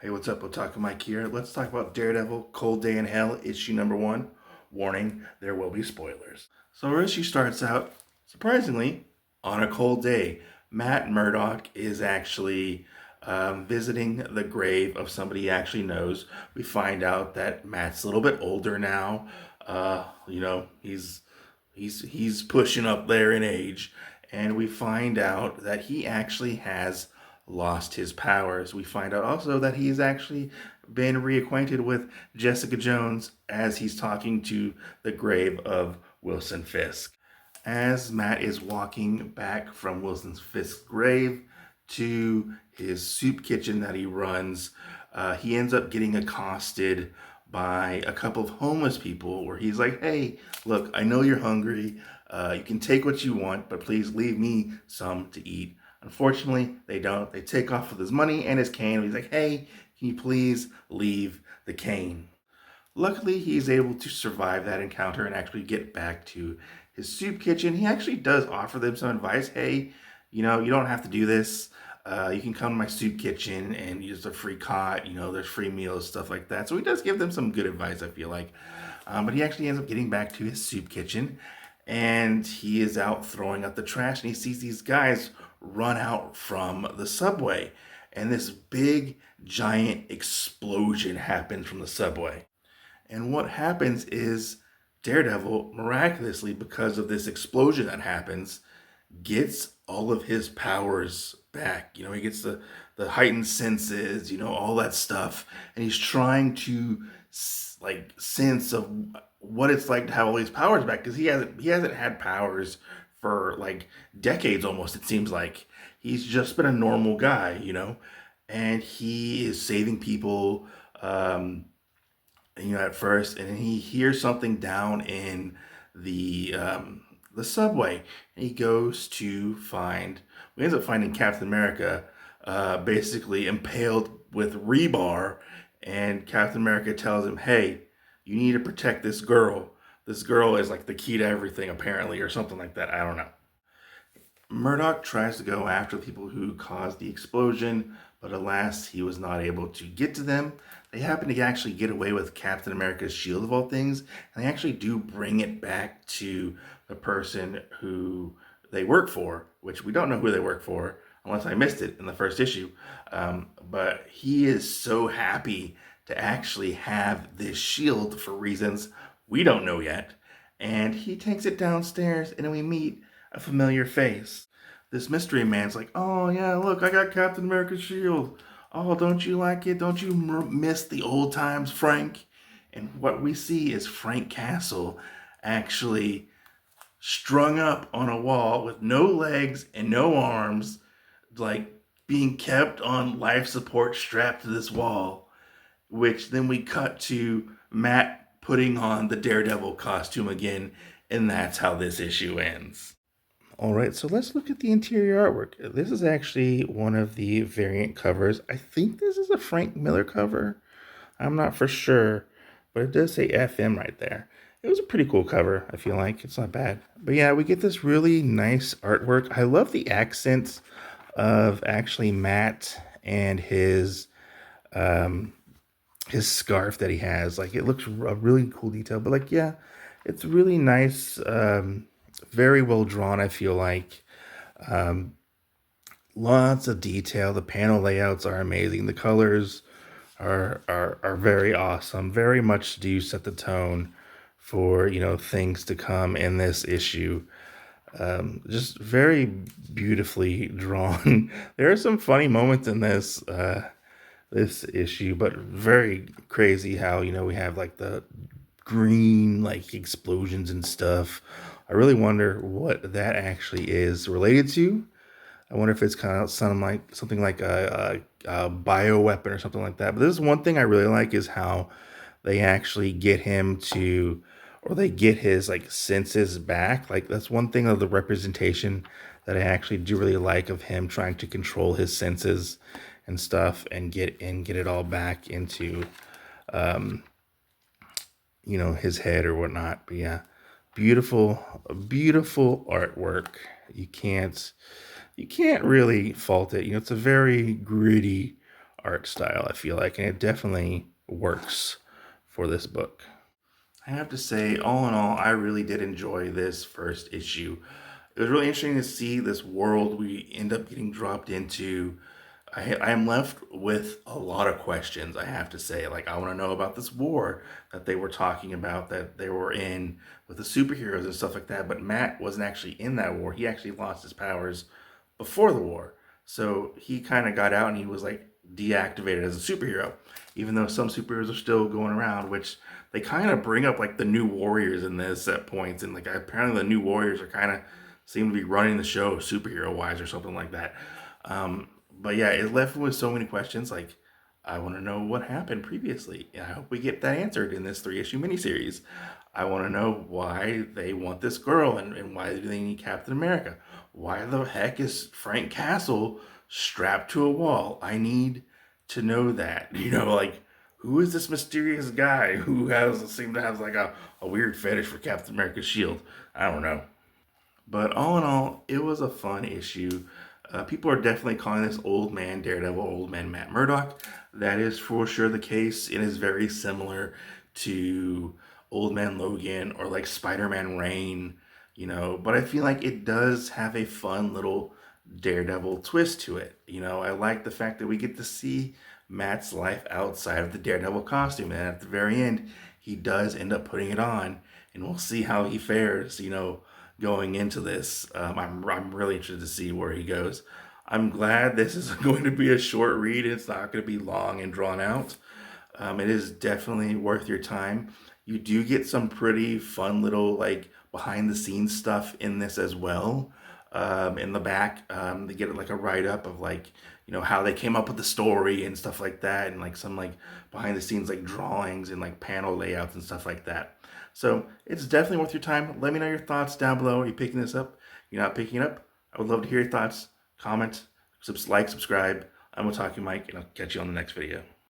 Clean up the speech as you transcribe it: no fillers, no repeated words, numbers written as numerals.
Hey, what's up? Otaku Mike here. Let's talk about Daredevil, Cold Day in Hell, issue number 1. Warning, there will be spoilers. So our issue starts out, surprisingly, on a cold day. Matt Murdock is actually visiting the grave of somebody he actually knows. We find out that Matt's a little bit older now. He's pushing up there in age. And we find out that he actually has lost his powers. We find out also that he's actually been reacquainted with Jessica Jones as he's talking to the grave of Wilson Fisk. As Matt is walking back from Wilson Fisk's grave to his soup kitchen that he runs, he ends up getting accosted by a couple of homeless people where he's like, hey, look, I know you're hungry. You can take what you want, but please leave me some to eat. Unfortunately, they don't. They take off with his money and his cane. He's like, hey, can you please leave the cane? Luckily, he's able to survive that encounter and actually get back to his soup kitchen. He actually does offer them some advice. Hey, you don't have to do this. You can come to my soup kitchen and use a free cot. There's free meals, stuff like that. So he does give them some good advice, I feel like. But he actually ends up getting back to his soup kitchen. And he is out throwing out the trash. And he sees these guys run out from the subway. And this big, giant explosion happens from the subway. And what happens is Daredevil, miraculously, because of this explosion that happens, gets all of his powers back. He gets the heightened senses, all that stuff. And he's trying to sense of what it's like to have all these powers back, because he hasn't had powers for like decades almost, it seems like. He's just been a normal guy, and he is saving people at first, and he hears something down in the subway, and he goes to find. We ends up finding Captain America, basically impaled with rebar, and Captain America tells him, "Hey, you need to protect this girl. This girl is like the key to everything, apparently, or something like that. I don't know." Murdock tries to go after the people who caused the explosion, but alas, he was not able to get to them. They happen to actually get away with Captain America's shield of all things, and they actually do bring it back to the person who they work for, which we don't know who they work for, unless I missed it in the first issue. But he is so happy to actually have this shield for reasons we don't know yet. And he takes it downstairs, and then we meet a familiar face. This mystery man's like, oh yeah, look, I got Captain America's shield. Oh, don't you like it? Don't you miss the old times, Frank? And what we see is Frank Castle actually strung up on a wall with no legs and no arms, like being kept on life support strapped to this wall, which then we cut to Matt putting on the Daredevil costume again, and that's how this issue ends. All right, so let's look at the interior artwork. This is actually one of the variant covers. I think this is a Frank Miller cover. I'm not for sure, but it does say FM right there. It was a pretty cool cover, I feel like. It's not bad. But yeah, we get this really nice artwork. I love the accents of actually Matt and his scarf that he has. Like, it looks a really cool detail. But like, yeah, it's really nice. Very well drawn, I feel like. Lots of detail. The panel layouts are amazing. The colors are very awesome. Very much do set the tone for things to come in this issue. Just very beautifully drawn. There are some funny moments in this issue, but very crazy how we have like the green like explosions and stuff. I really wonder what that actually is related to. I wonder if it's kind of something like a bioweapon or something like that. But this is one thing I really like, is how they actually get him to, or they get his like senses back. Like, that's one thing of the representation that I actually do really like, of him trying to control his senses and stuff and get it all back into his head or whatnot. But yeah, beautiful artwork. You can't really fault it. It's a very gritty art style, I feel like, and it definitely works for this book. I have to say, all in all, I really did enjoy this first issue. It was really interesting to see this world we end up getting dropped into. I am left with a lot of questions, I have to say. Like, I want to know about this war that they were talking about, that they were in with the superheroes and stuff like that. But Matt wasn't actually in that war. He actually lost his powers before the war. So he kind of got out and he was like deactivated as a superhero, even though some superheroes are still going around, which they kind of bring up like the new warriors in this at points. And like apparently the new warriors are kind of seem to be running the show superhero wise or something like that. But yeah, it left me with so many questions. Like, I want to know what happened previously. And I hope we get that answered in this 3-issue miniseries. I want to know why they want this girl and why do they need Captain America? Why the heck is Frank Castle strapped to a wall? I need to know that. Like, who is this mysterious guy who seemed to have like a weird fetish for Captain America's shield? I don't know. But all in all, it was a fun issue. People are definitely calling this Old Man Daredevil, Old Man Matt Murdock. That is for sure the case. It is very similar to Old Man Logan or like Spider-Man Reign, but I feel like it does have a fun little Daredevil twist to it. I like the fact that we get to see Matt's life outside of the Daredevil costume. And at the very end, he does end up putting it on. And we'll see how he fares, going into this. I'm really interested to see where he goes. I'm glad this is going to be a short read. It's not going to be long and drawn out. It is definitely worth your time. You do get some pretty fun little like behind the scenes stuff in this as well. In the back, they get like a write up of like how they came up with the story and stuff like that, and like some like behind the scenes like drawings and like panel layouts and stuff like that. So it's definitely worth your time. Let me know your thoughts down below. Are you picking this up? You're not picking it up? I would love to hear your thoughts. Comment, like, subscribe. I'm Otaku Mike, and I'll catch you on the next video.